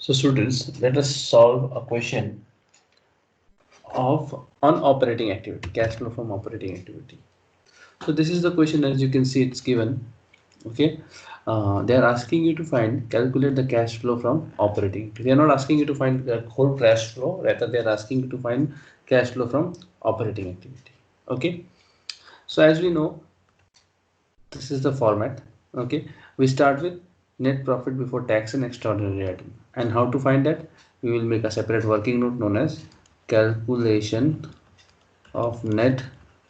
So students, let us solve a question of on operating activity, cash flow from operating activity. So this is the question. As you can see, it's given. Okay, they are asking you to calculate the cash flow from operating. They are not asking you to find the whole cash flow. Rather, they are asking you to find cash flow from operating activity. Okay, so as we know, this is the format. Okay, we start with net profit before tax and extraordinary item. And how to find that? We will make a separate working note known as calculation of net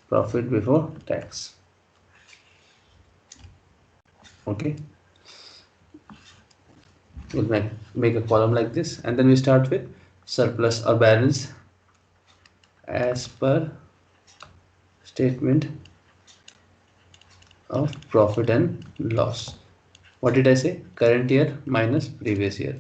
profit before tax. Okay, we'll make a column like this, and then we start with surplus or balance as per statement of profit and loss. What did I say? Current year minus previous year.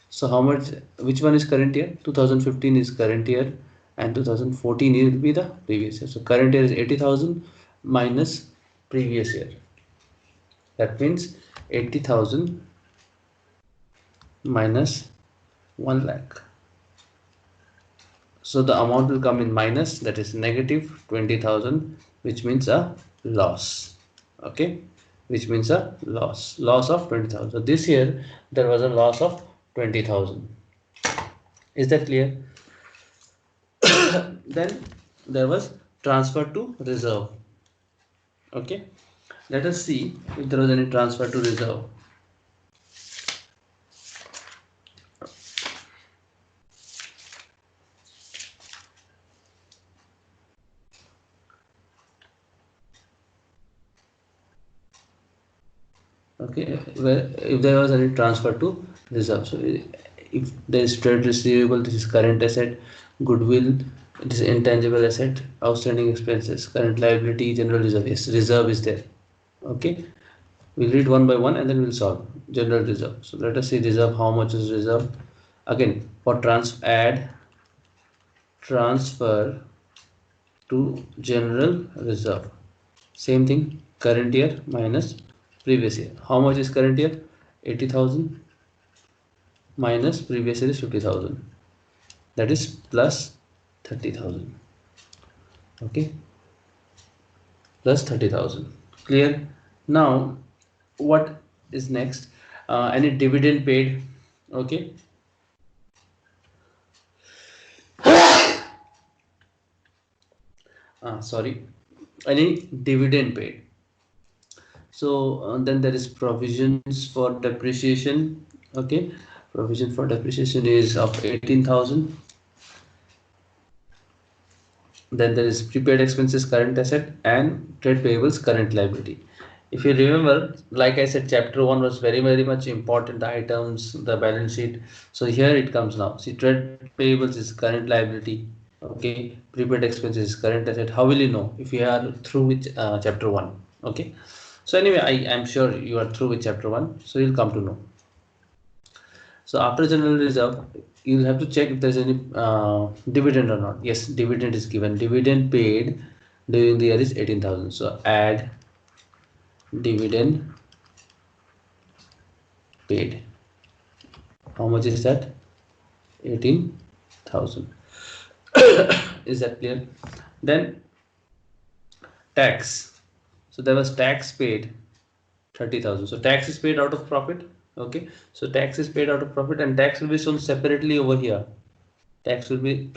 So how much, which one is current year? 2015 is current year and 2014 will be the previous year. So current year is 80,000 minus previous year. That means 80,000 minus 1 lakh. So the amount will come in minus, that is negative 20,000, which means a loss. Okay, which means a loss of 20,000. So this year there was a loss of 20,000. Is that clear? Then there was transfer to reserve. Okay, let us see if there was any transfer to reserve. Okay, where if there was any transfer to reserve, so if there is trade receivable, this is current asset, goodwill, this is intangible asset, outstanding expenses, current liability, general reserve. Yes, reserve is there. Okay, we'll read one by one and then we'll solve. General reserve. So let us see reserve. How much is reserve? Again, for add transfer to general reserve. Same thing, current year minus previous year. How much is current year? 80,000 minus previous year is 50,000. That is plus 30,000. Okay, plus 30,000. Clear? Now, what is next? Any dividend paid? Okay. Sorry. Any dividend paid? So then there is provisions for depreciation. Okay, provision for depreciation is of 18,000. Then there is prepaid expenses, current asset, and trade payables, current liability. If you remember, like I said, chapter 1 was very much important, the items, the balance sheet. So here it comes now. See, trade payables is current liability. Okay, prepaid expenses is current asset. How will you know if you are through with chapter 1? Okay, so anyway, I am sure you are through with chapter 1, so you'll come to know. So after general reserve, you'll have to check if there's any dividend or not. Yes, dividend is given. Dividend paid during the year is 18,000. So add dividend paid. How much is that? 18,000. Is that clear? Then tax. So there was tax paid 30,000. So tax is paid out of profit. Okay. So tax is paid out of profit and tax will be shown separately over here. Tax will be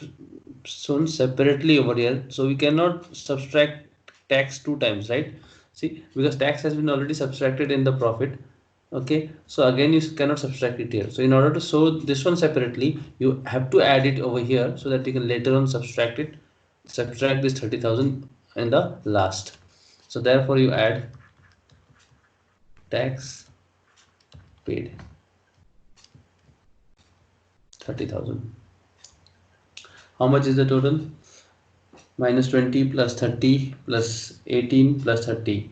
shown separately over here, so we cannot subtract tax two times, right? See, because tax has been already subtracted in the profit. Okay, so again you cannot subtract it here. So in order to show this one separately, you have to add it over here so that you can later on subtract this 30,000 in the last. So therefore you add tax paid 30,000. How much is the total? Minus 20 plus 30 plus 18 plus 30.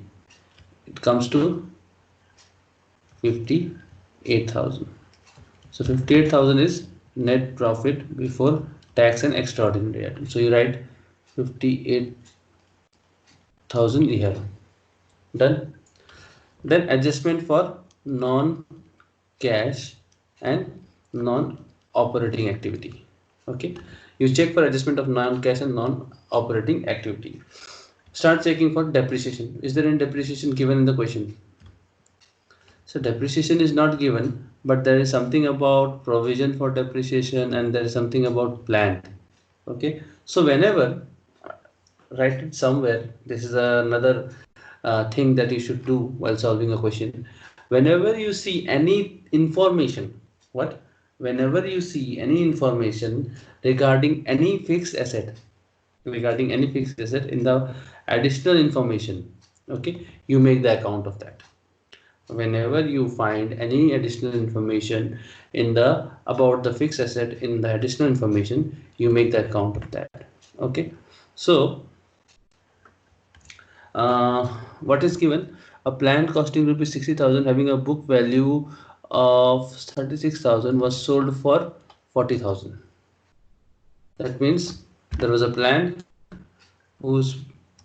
It comes to 58,000. So 58,000 is net profit before tax and extraordinary items. So you write 58,000 here. Done. Then adjustment for non-cash and non-operating activity. Okay, you check for adjustment of non-cash and non-operating activity. Start checking for depreciation. Is there any depreciation given in the question? So depreciation is not given, but there is something about provision for depreciation and there is something about plant. Okay, so whenever write it somewhere, this is another thing that you should do while solving a question. Whenever you see any information, what? Whenever you see any information regarding any fixed asset in the additional information, okay, you make the account of that. Whenever you find any additional information in the about the fixed asset in the additional information, you make the account of that. Okay, so what is given? A plant costing rupees 60,000 having a book value of 36,000 was sold for 40,000. That means there was a plant whose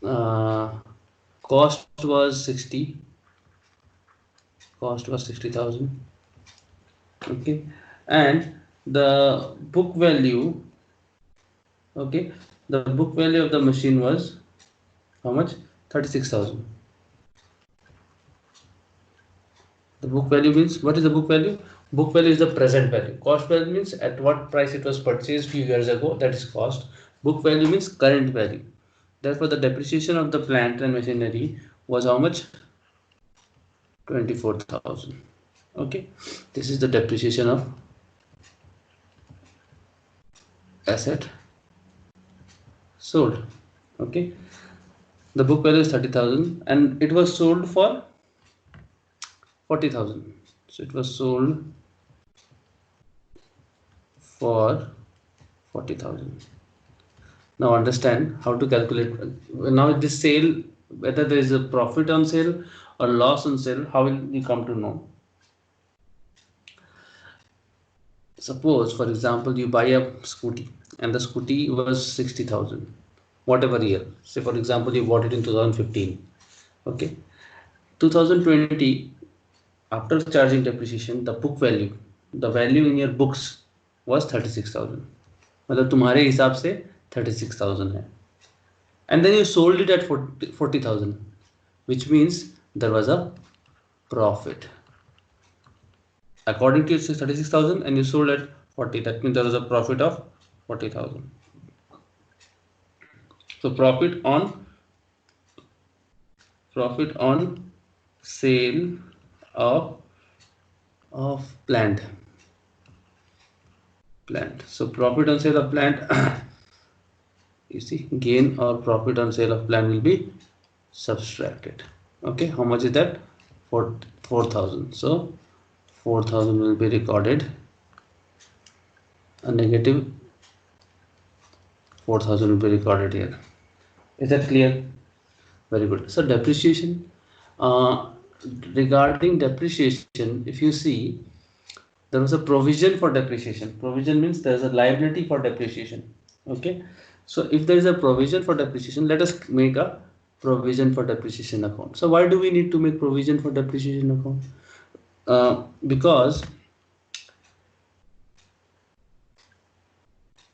uh, cost was 60,000. Okay, and the book value, okay, the book value of the machine was how much? 36,000. The book value means, what is the book value? Book value is the present value. Cost value means at what price it was purchased few years ago, that is cost. Book value means current value. Therefore, the depreciation of the plant and machinery was how much? 24,000. Okay, this is the depreciation of asset sold. Okay, the book value is 30,000 and it was sold for 40,000. So it was sold for 40,000. Now understand how to calculate. Now this sale, whether there is a profit on sale or loss on sale, how will you come to know? Suppose, for example, you buy a scooty and the scooty was 60,000, whatever year. Say, for example, you bought it in 2015. Okay, 2020, after charging depreciation, the book value, the value in your books was 36,000. मतलब तुम्हारे हिसाब से 36,000 है. And then you sold it at 40,000, which means there was a profit. According to 36,000 and you sold at 40, that means there was a profit of 40,000. So profit on sale of plant. So profit on sale of plant you see, gain or profit on sale of plant will be subtracted. Okay, how much is that? 4,000. So 4,000 will be recorded, a negative 4,000 will be recorded here. Is that clear? Very good. So depreciation, regarding depreciation, if you see, there was a provision for depreciation. Provision means there is a liability for depreciation. Okay, so if there is a provision for depreciation, let us make a provision for depreciation account. So why do we need to make provision for depreciation account? Because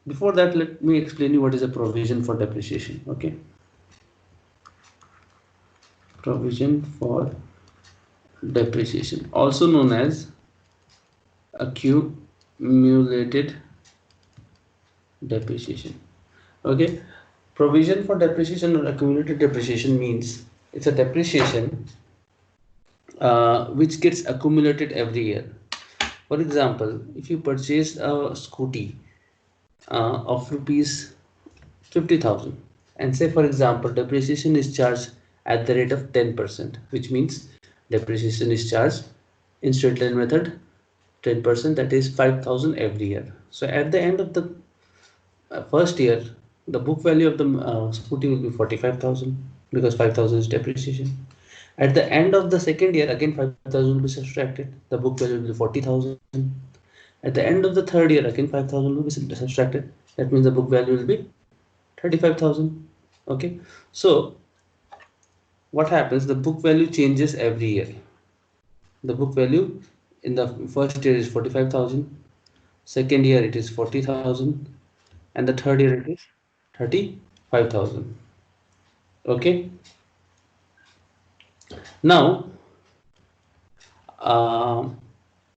before that, let me explain you what is a provision for depreciation. Okay, provision for depreciation, also known as accumulated depreciation. Okay, provision for depreciation or accumulated depreciation means it's a depreciation which gets accumulated every year. For example, if you purchase a scooty of rupees 50,000 and say, for example, depreciation is charged at the rate of 10%, which means depreciation is charged in straight line method 10%, that is 5,000 every year. So at the end of the first year, the book value of the scooty will be 45,000 because 5,000 is depreciation. At the end of the second year, again 5,000 will be subtracted. The book value will be 40,000. At the end of the third year, again 5,000 will be subtracted. That means the book value will be 35,000. Okay, so what happens? The book value changes every year. The book value in the first year is 45,000. second year it is 40,000, and the third year it is 35,000. Okay, now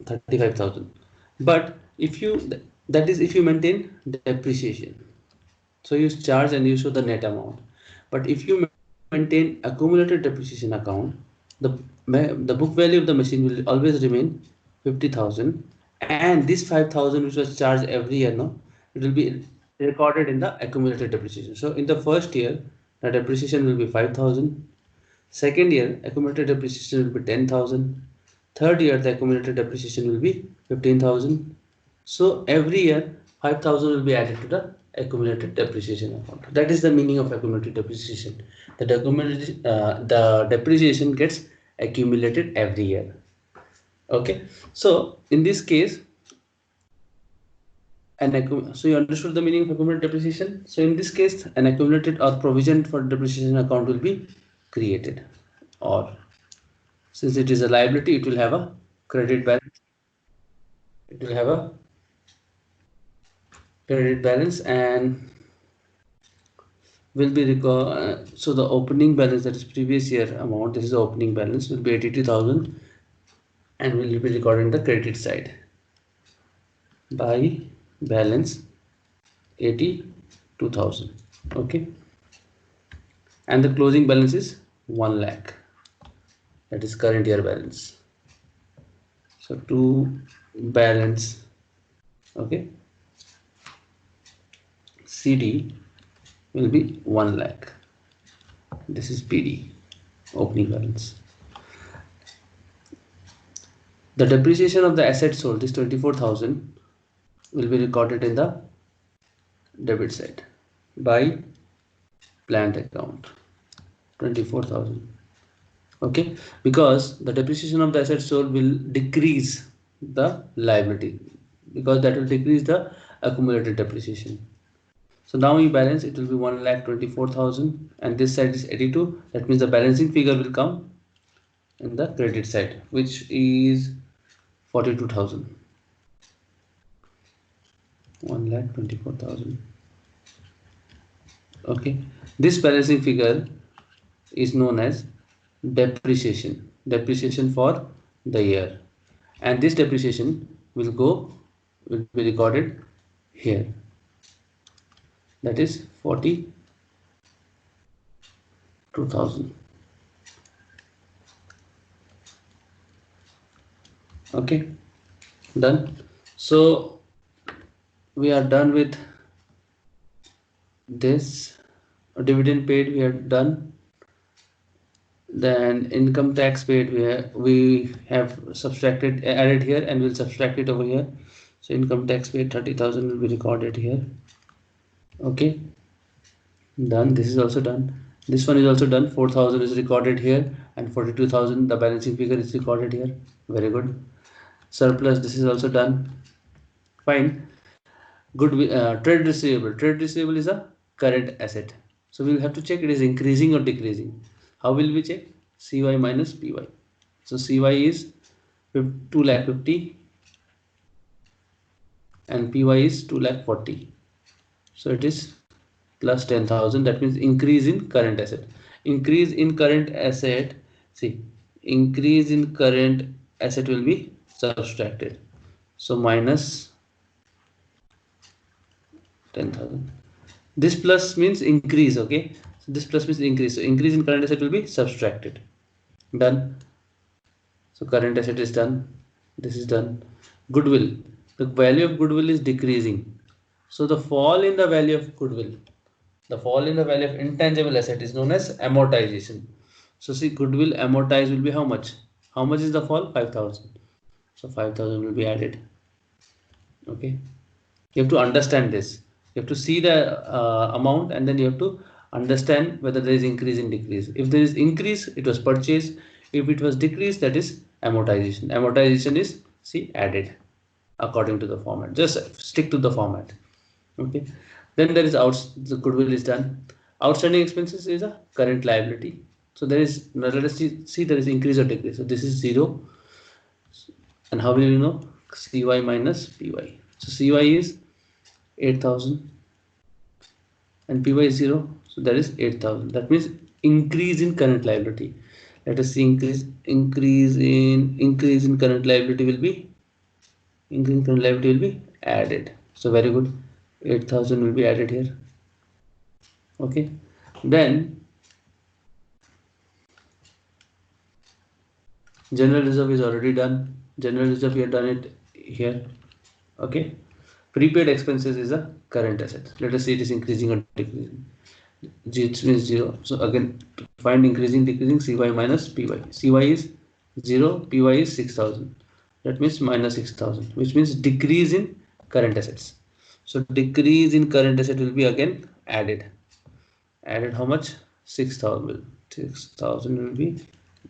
35,000. But if you, that is if you maintain depreciation, so you charge and you show the net amount. But if you maintain accumulated depreciation account, the the book value of the machine will always remain 50,000, and this 5,000 which was charged every year, no, it will be recorded in the accumulated depreciation. So in the first year the depreciation will be 5,000, second year accumulated depreciation will be 10,000, third year the accumulated depreciation will be 15,000. So every year 5,000 will be added to the accumulated depreciation account. That is the meaning of accumulated depreciation. The depreciation gets accumulated every year. Okay, so in this case, so you understood the meaning of accumulated depreciation. So in this case, an accumulated or provision for depreciation account will be created, or since it is a liability, it will have a credit balance. It will have a credit balance and will be so the opening balance, that is previous year amount, this is the opening balance, will be 82,000 and will be recorded in the credit side by balance 82,000. Okay, and the closing balance is 1 lakh, that is current year balance. So to balance, okay, CD will be 1 lakh. This is PD, opening balance. The depreciation of the asset sold, this 24,000, will be recorded in the debit side by plant account, 24,000. Okay, because the depreciation of the asset sold will decrease the liability, because that will decrease the accumulated depreciation. So now you balance, it will be 1,24,000 and this side is 82. That means the balancing figure will come in the credit side, which is 42,000. 1,24,000. Okay, this balancing figure is known as depreciation for the year, and this depreciation will be recorded here, that is 42,000. Okay, done. So we are done with this. Dividend paid we have done. Then income tax paid we have subtracted, added here, and we'll subtract it over here. So income tax paid 30,000 will be recorded here. Okay, done. This is also done. This one is also done. 4,000 is recorded here and 42,000, the balancing figure, is recorded here. Very good. Surplus, this is also done. Fine. Good. Trade receivable. Trade receivable is a current asset. So we'll have to check it is increasing or decreasing. How will we check? CY minus PY. So CY is 2,50,000 and PY is 2,40,000. So it is plus 10,000. That means increase in current asset. Increase in current asset. See, increase in current asset will be subtracted. So minus 10,000. This plus means increase. Okay, so this plus means increase. So increase in current asset will be subtracted. Done. So current asset is done. This is done. Goodwill. The value of goodwill is decreasing. So the fall in the value of goodwill, the fall in the value of intangible asset is known as amortization. So see, goodwill amortized will be how much? How much is the fall? 5,000. So 5,000 will be added. Okay. You have to understand this. You have to see the amount, and then you have to understand whether there is increase in decrease. If there is increase, it was purchase. If it was decrease, that is amortization. Amortization is, see, added according to the format. Just stick to the format. Okay. Then there is the goodwill is done. Outstanding expenses is a current liability. So there is, let us see there is increase or decrease. So this is 0. And how will you know? CY minus PY. So CY is 8,000 and PY is 0. So that is 8,000. That means increase in current liability. Let us see increase in current liability will be added. So very good. 8,000 will be added here. Okay. Then general reserve is already done. General reserve we have done it here. Okay. Prepaid expenses is a current asset. Let us see it is increasing or decreasing. It means 0. So again, to find increasing, decreasing, CY minus PY. CY is 0, PY is 6,000. That means minus 6,000, which means decrease in current assets. So decrease in current asset will be again added. Added how much? 6,000. 6,000 will be.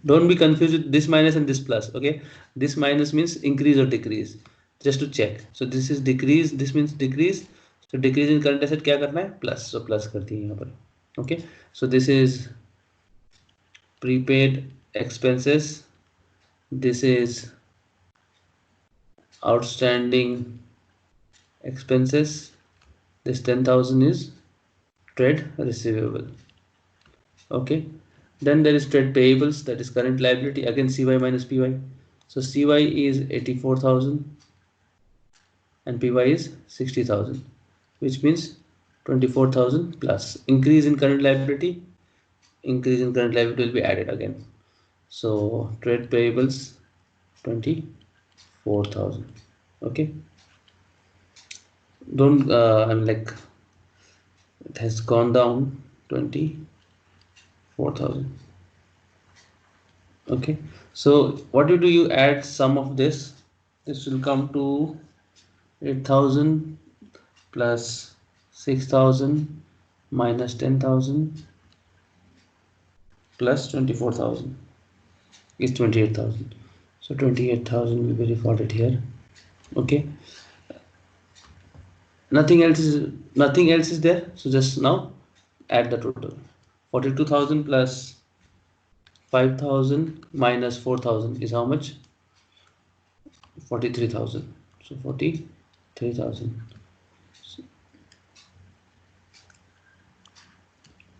Don't be confused with this minus and this plus. Okay, this minus means increase or decrease. Just to check. So this is decrease. This means decrease. So decrease in current asset क्या करना है? Plus. So plus कर दिए यहाँ पर. Okay. So this is prepaid expenses. This is outstanding expenses. This 10,000 is trade receivable. Okay. Then there is trade payables, that is current liability, again CY minus PY. So CY is 84,000 and PY is 60,000, which means 24,000 plus increase in current liability. Increase in current liability will be added again. So trade payables 24,000. Okay. Don't I'm like it has gone down 24,000. Okay, so what you do, you add sum of this. This will come to 8,000 plus 6,000 minus 10,000 plus 24,000 is 28,000. So 28,000 will be recorded here. Okay, nothing else is there. So just now add the total. 42,000 plus 5,000 minus 4,000 is how much? 43,000. So 43,000.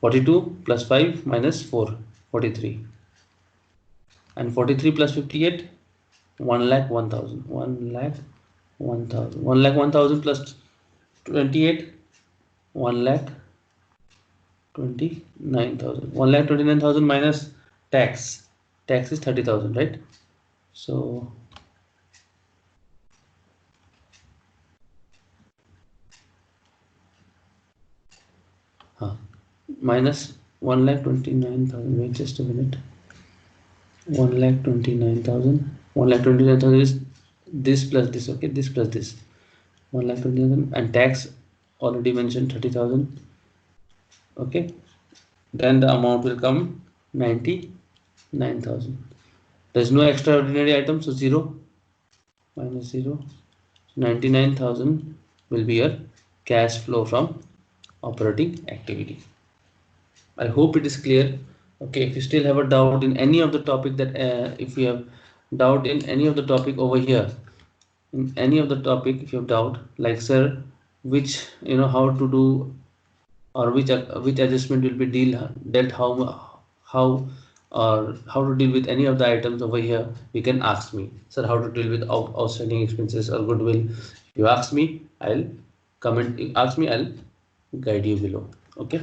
42 plus 5 minus 4, 43. And 43 plus 58, 1,01,000. 1,01,000. 1,01,000 plus 28, 1,29,000. 1,29,000 minus tax. Tax is 30,000, right? So minus 1,29,000. Wait just a minute. 1,29,000. 1,29,000 is this plus this. Okay, this plus this. 1,29,000 and tax already mentioned 30,000. Okay, then the amount will come 99,000. There's no extraordinary item, so 0 minus 0. 99,000 will be your cash flow from operating activity. I hope it is clear. Okay, if you still have a doubt in any of the topic that if you have doubt in any of the topic over here, in any of the topic, if you have doubt, like sir, which how to do, or which adjustment will be dealt, how or how to deal with any of the items over here, you can ask me, sir, how to deal with outstanding expenses or goodwill. You ask me, I'll comment. Ask me, I'll guide you below. Okay.